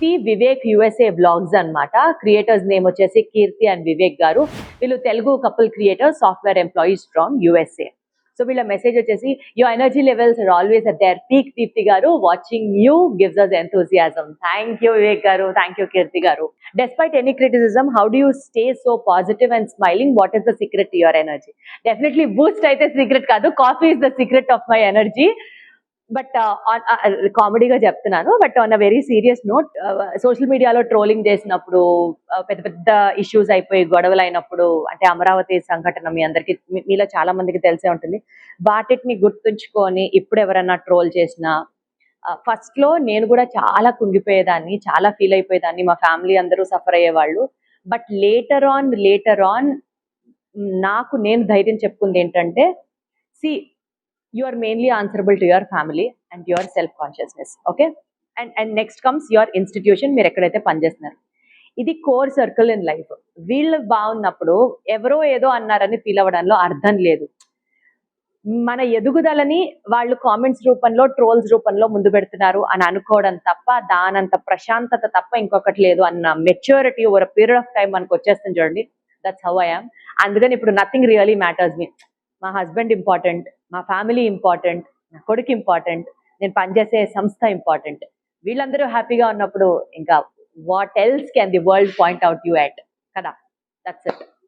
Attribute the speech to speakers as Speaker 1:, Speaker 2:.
Speaker 1: కీర్తి Vivek USA blogs అన్నమాట. Creators name వచ్చేసి Keerthi and Vivek garu. వీళ్ళు Telugu couple creators, software employees from USA. So వీళ్ళ మెసేజ్ వచ్చేసి, your energy levels are always at their peak Deepti garu, watching you gives us enthusiasm. Thank you Vivek garu, thank you కీర్తి గారు. Despite any criticism, how do you stay so positive and smiling? What is the secret to your energy? Definitely boost అయితే secret కాదు, coffee is the secret of my energy. But కామెడీగా చెప్తున్నాను. But on a very serious note, social మీడియాలో trolling చేసినప్పుడు, పెద్ద పెద్ద issues అయిపోయి గొడవలు అయినప్పుడు, అంటే అమరావతి సంఘటన మీ అందరికి, మీలో చాలా మందికి తెలిసే ఉంటుంది. వాటిని గుర్తుంచుకొని ఇప్పుడు ఎవరన్నా ట్రోల్ చేసినా, ఫస్ట్ లో నేను కూడా చాలా కుంగిపోయేదాన్ని, చాలా ఫీల్ అయిపోయేదాన్ని, మా ఫ్యామిలీ అందరూ సఫర్ అయ్యేవాళ్ళు. బట్ లేటర్ ఆన్ నాకు నేను ధైర్యం చెప్పుకుంది ఏంటంటే, C, you are mainly answerable to your family and your self consciousness, okay? And next comes your institution, మీరు ఎక్కడైతే పనిచేస్తున్నారు. ఇది కోర్ సర్కిల్ ఇన్ లైఫ్. వీళ్ళు బాగున్నప్పుడు ఎవరో ఏదో అన్నారని ఫీల్ అవ్వడంలో అర్థం లేదు. మన ఎదుగుదలని వాళ్ళు కామెంట్స్ రూపంలో, ట్రోల్స్ రూపంలో ముందు పెడుతున్నారు అని అనుకోవడం తప్ప, దానంత ప్రశాంతత తప్ప ఇంకొకటి లేదు అన్న maturity over period of time మనకు వచ్చేస్తుంది చూడండి. That's how I am. అందుకని ఇప్పుడు నథింగ్ రియలీ మ్యాటర్స్ మీ. మా హస్బెండ్ ఇంపార్టెంట్, మా ఫ్యామిలీ ఇంపార్టెంట్, నా కొడుకు ఇంపార్టెంట్, నేను పనిచేసే సంస్థ ఇంపార్టెంట్. వీళ్ళందరూ హ్యాపీగా ఉన్నప్పుడు ఇంకా what else can the world point out you at కదా. That's it.